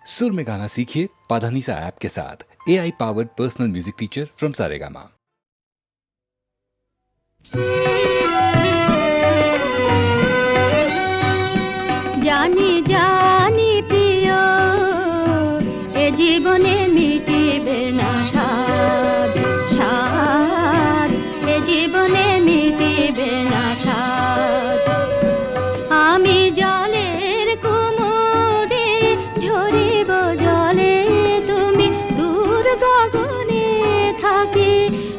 सुर में गाना सीखिए पाधानीसा ऐप के साथ। AI powered personal music teacher from Saregama. জানি জানি প্রিয় এ জীবনে মিটিবে না স্বাদ স্বাদ এ জীবনে মিটিবে না স্বাদ আমি জলের কুমুদে ঝরিব জলে তুমি দূর গগনে থাকি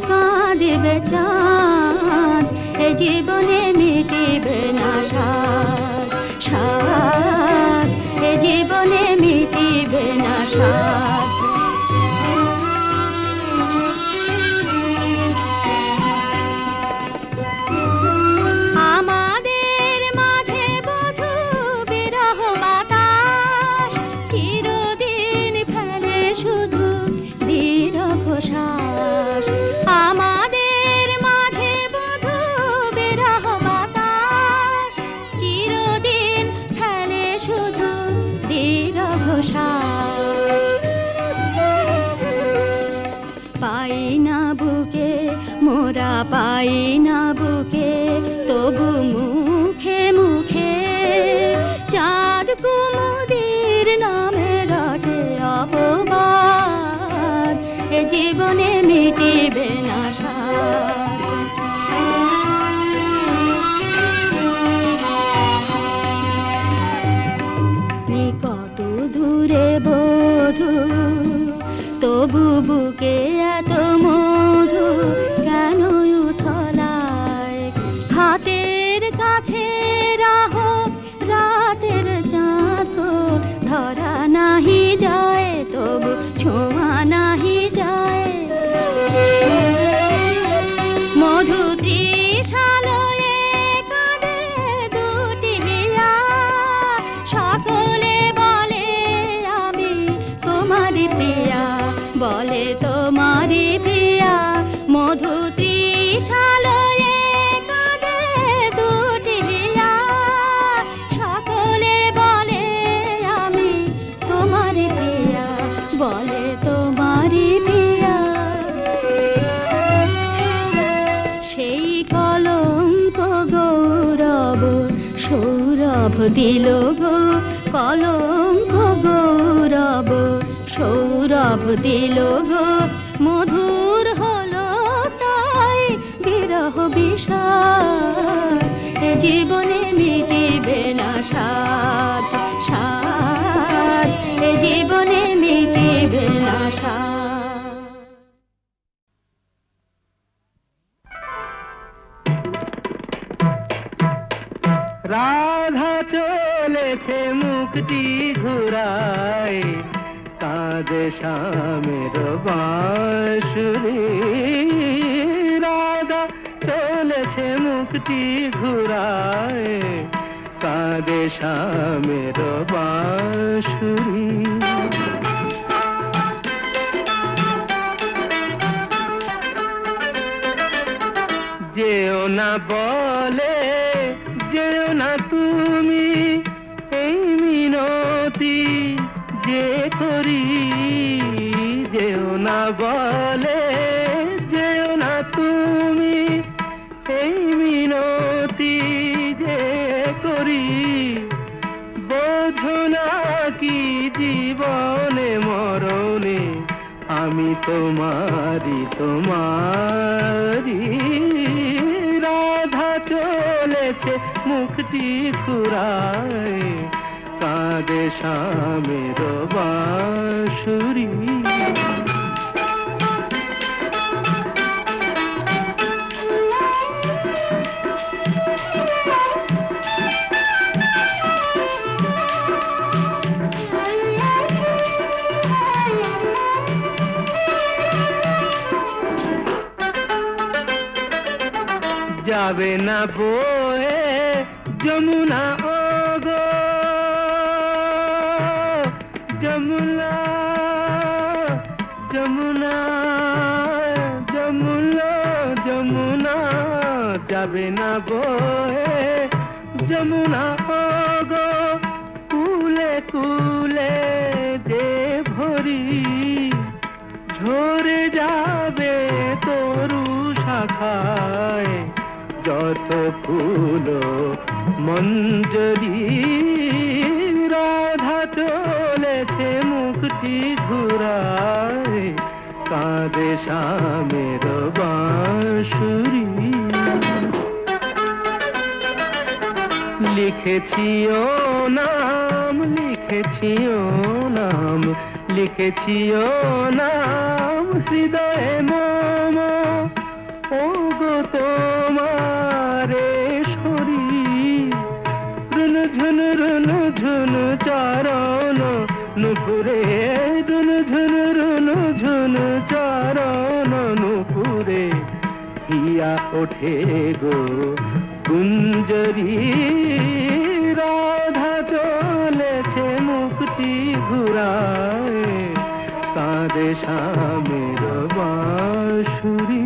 কাঁদিবে চাঁদ এ জীবনে মিটিবে না স্বাদ স্বাদ এ জীবনে মিটিবে না স্বাদ আমাদের মাঝে বধূ বিরহ বাতাস চিরদিন ফেলে শুধু দীর্ঘ শ্বাস আমাদের মাঝে বধূ বিরহ বাতাস চিরদিন ফেলে শুধু দীর্ঘ শ্বাস পাই না বুকে মোরা পাই না বুকে তবু মুখে মুখে চাঁদ কুমুদের নামে রটে অপবাদ এ জীবনে মিটিবে না স্বাদ কত দূরে বধূ তবু বুকে এত মধু কেন উথলায় হাতের কাছে রাহ রাতের চাঁদ ধরা নাহি যায় তবু ছোঁয়া নাহি যায় মধু তৃষালয়ে কাঁদে দুটি হিয়া সকলে বলে আমি তোমারি প্রিয়া বলে তোমারি প্রিয়া মধু তৃষালয়ে কাঁদে দুটি হিয়া সকলে বলে আমি তোমারি প্রিয়া বলে তোমারি প্রিয়া সেই কলঙ্ক গৌরব সৌরভ দিল গো কলঙ্ক গৌরব সৌরভ দিল গো মধুর হলো তাই বিরহ বিষাদ এ জীবনে মিটিবে না স্বাদ স্বাদ এ জীবনে মিটিবে না স্বাদ রাধা চলেছে মুক্তি ঘুরায় কাঁদে শ্যামের বাঁশুরি রাধা চলেছে মুক্তি ঘুরায় কাঁদে শ্যামের বাঁশুরি যেও না বলে যেও না তুমি এই মিনতি যে করি যেও না বলে যেও না তুমি এই মিনতি যে করি বোঝো না কি জীবনে মরণে আমি তোমারি তোমারি রাধা চলেছে মুক্তি ফুরায় কাঁদে শ্যামের বাঁশুরি যাবে না বয়ে যমুনা ওগো যমুনা যমুনা যমুনা যমুনা যাবে না বয়ে যমুনা ওগো কুলে কুলে যে শাখায় যত ফুল মঞ্জরি, রাধা চলেছে মুক্তি ঘুরায়, কাঁদে শ্যামের বাঁশুরি। লিখেছি ও নাম, লিখেছি ও নাম, লিখেছি ও নাম হৃদয়ে মম, ও গো তোমারে সরি। রুন ঝুন রুন ঝুন চারণ নুপুরে, রুন ঝুন রুন ঝুন চারণ নুপুরে, হিয়া ওঠে গো কুঞ্জরি, রাধা চলেছে মুক্তি ঘুরায়, কাঁদে শ্যামের বাঁশুরি।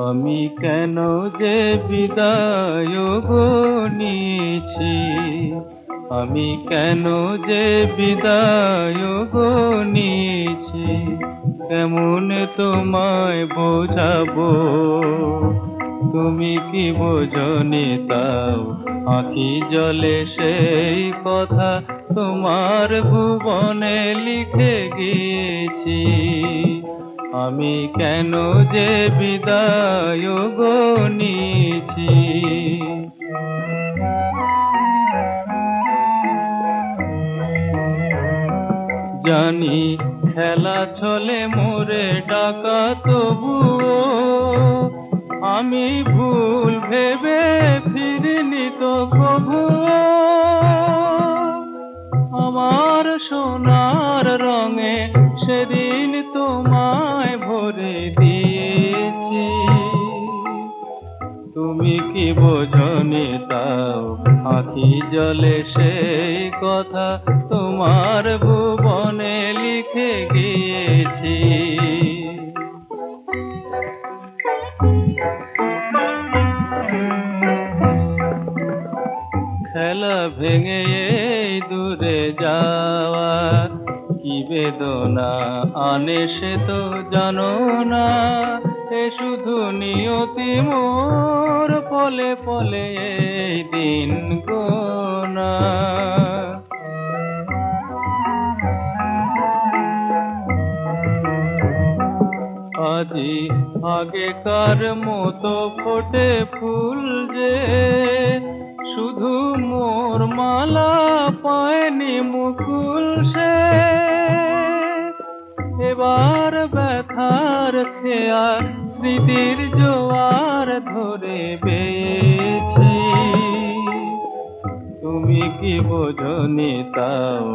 আমি কেন যে বিদায় গো নিয়েছি, আমি কেন যে বিদায় গো নিয়েছি, কেমন তোমায় বোঝাবো, তুমি কি বোঝনি তাও, আঁখি জলে সেই কথা তোমার ভুবনে লিখে গিয়েছি। আমি কেন যে বিদায় গো নিয়েছি। জানি খেলা ছলে মোরে ডাকা তবুও, আমি ভুল ভেবে ফিরিনি তো কভুও। আমার সোনার রঙে সেদিন তোমায় ভরে দিয়েছি, তুমি কি বোঝনি তাও, আঁখি জলে সেই কথা তোমার ভুবনে লিখে গিয়েছি। খেলা ভেঙে এই দূরে যাওয়া কি বেদনা আনে সে তো জানো না, এ শুধু নিয়তি মোর পলে পলে এই দিন গোনা। আজি আগেকার মতো ফোটে ফুল যে, শুধু মোর মালা পায়নি মুকুল সে। এবার ব্যথার খেয়া স্মৃতির জোয়ার ধরে বেয়েছি, তুমি কি বোঝনি তাও,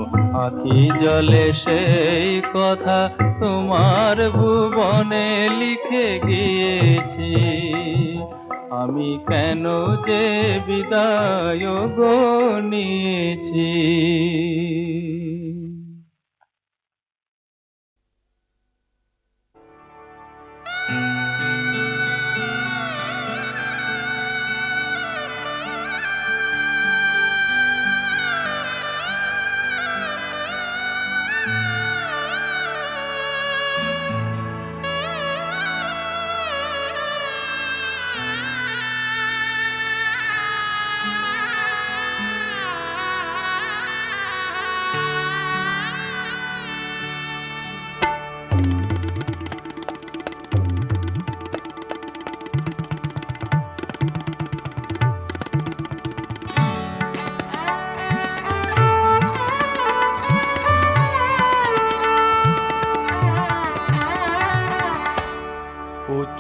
আঁখি জলে সেই কথা তোমার ভুবনে লিখে গিয়েছি। আমি কেন যে বিদায় গো নিয়েছি।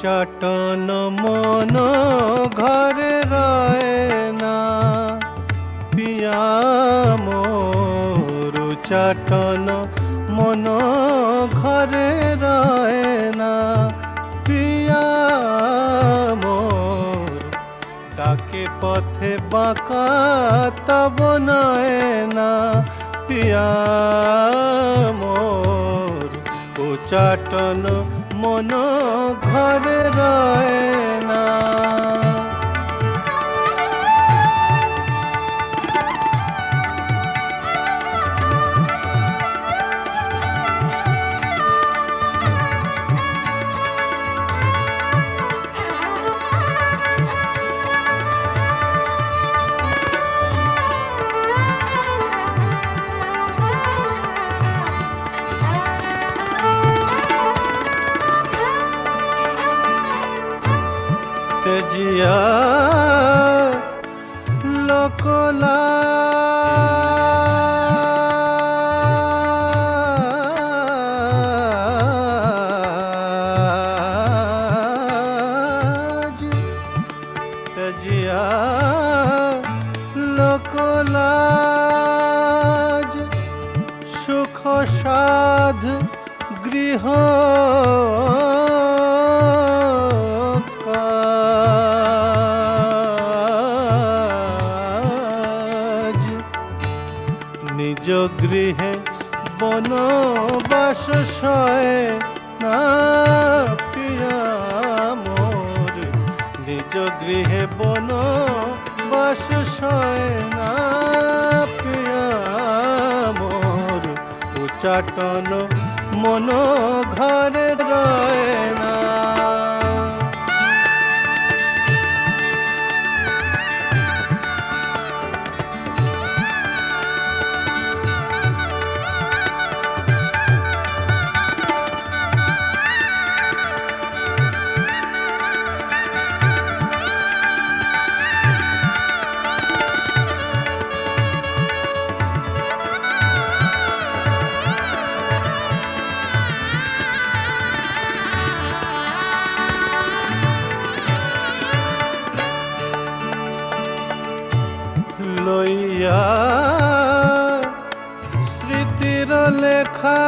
চটন মন ঘরে রয়ে না, পিয়া মোর চটন মন ঘরে রয়ে না, পিয়া মোর ডাকে পথে বাঁকা তব নয় না পিয়া মোর উচাটন মন ঘরে রয় না। তেজিয়া লোকলা তেজিয়া লোকলাজ সুখ সাধ গৃহ নিজ গৃহে বনবাস সয় না পিয়া মোর নিজ গৃহে বনবাস সয় না পিয়া মোর উচাটন মন ঘরে রয় না। লইয়া স্মৃতির লেখা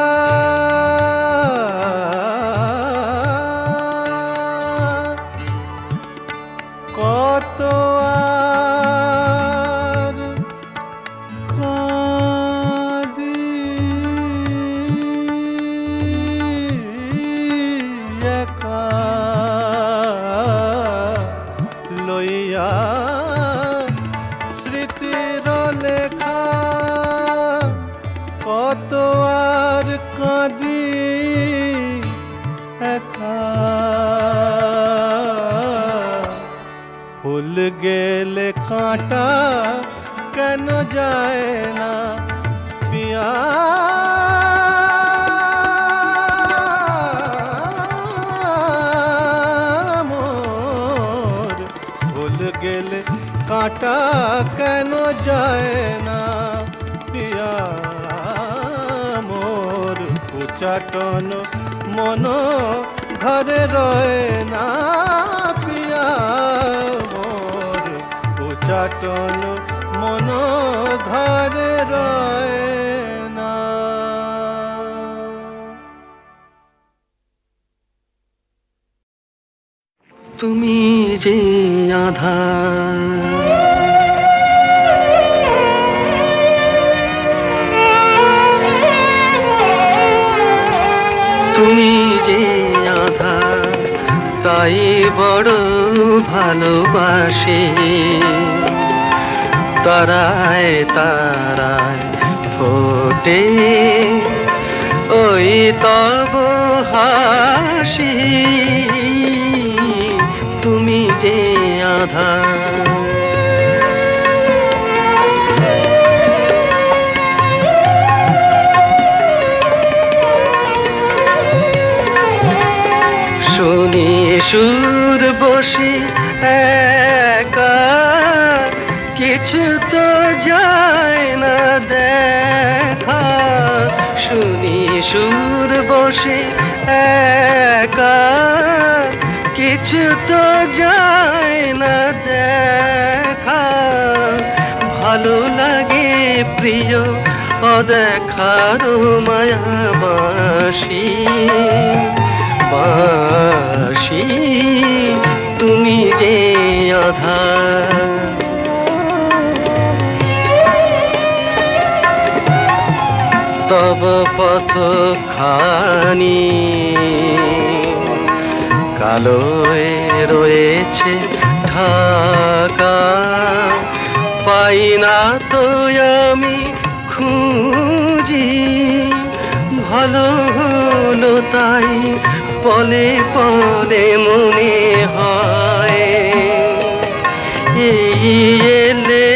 কত আর কাঁদি একা লইয়া স্মৃতির লেখা কত আর কাঁদি একা ফুল গেলে কাঁটা কেন যায় না পিয়া মোর ফুল গেলে কাঁটা কেন যায় না পিয়া মোর উচাটন মন ঘরে রয় না পিয়া মোর উচাটন মন ঘরে রয় না। তুমি যে আধার তুমি যে আধার তাই বড় ভালোবাসি তারায় তারায় ফোটে ওই তব হাসি তুমি যে আধার শুনি সুর বসে একা কিছু তো যায় না দেখা শুনি সুর বসে একা কিছু তো যায় না দেখা ভালো লাগে প্রিয় অদেখার মায়াবাসী বাসি তুমি যে আধার তব পথ খানি কালোয় রয়েছে ঢাকা, পাই না তো আমি খুঁজি, ভালো হলো তাই পলে পলে মনে হয়। এই এলে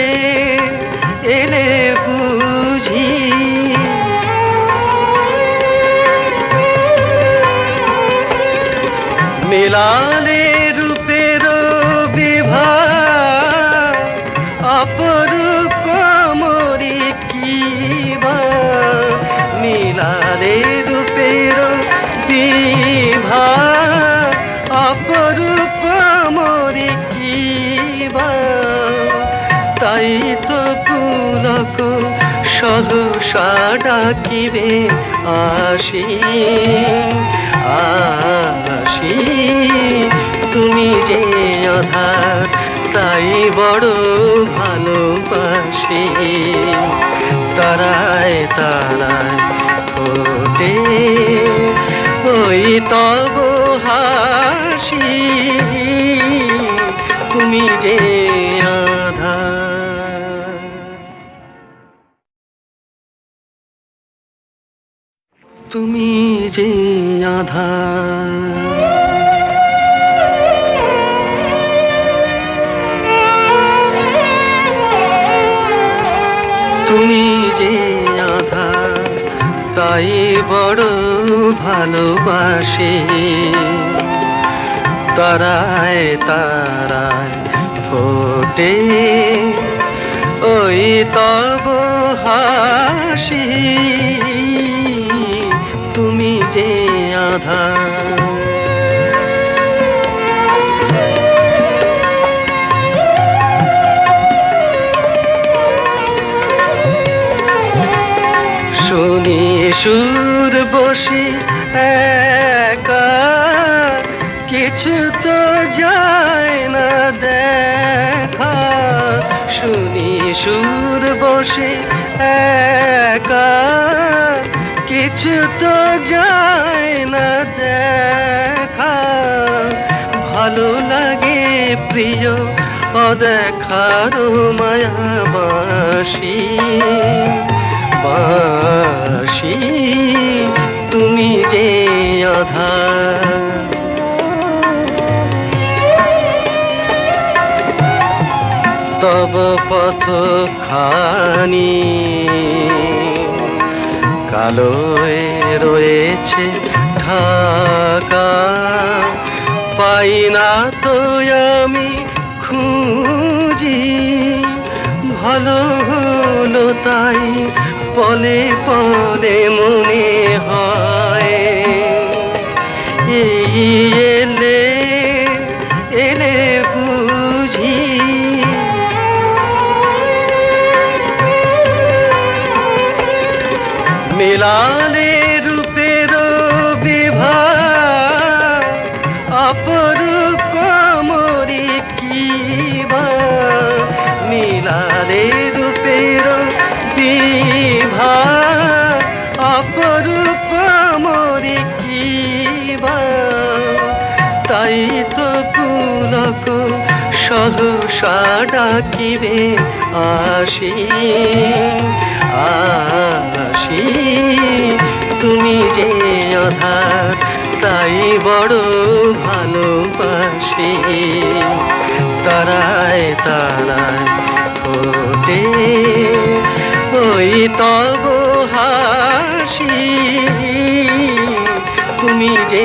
এলে বুঝি মিলালে রূপের বিভাগ, অপরূপ মরি কিবা, মিলালে রূপের বিভাগ, অপরূপ মরি কিবা, তাই তো পুলক সহসা ডাকিবে আসি আসি, তুমি যে অধার তাই বড় ভালোবাসি। তারায় তারায় ফোটে ওই তব হাসি, তুমি যে আধার। তুমি যে আধার। তুমি যে আধার তাই বড় ভালোবাসি। তারায় তারায় ফোটে ওই তব হাসি, তুমি যে আধার। শুনি সুর বসে একা, কিছু তো যায় না দেখা। শুনি সুর বসে একা, কিছু তো যায় না দেখা। ভালো লাগে প্রিয় অদেখার মায়াবাসী বাসি, তুমি যে আধার। তব পথ খানি কালোয় রয়েছে ঢাকা, পাই না তো আমি খুঁজি, ভালো হলো তাই পলে পলে মনে হয়। এই এলে এলে বুঝি মিলালে রূপের বিভাগ, অপরূপ মরি কিবা, মিলালে রূপের বিভাগ, অপরূপ মরি কিবা, তাই তো পুলক সহসা ডাকিবে আসি আসি, তুমি যে আধার তাই বড় ভালোবাসি। তারায় তারায় ফোটে ওই তব হাসি, তুমি যে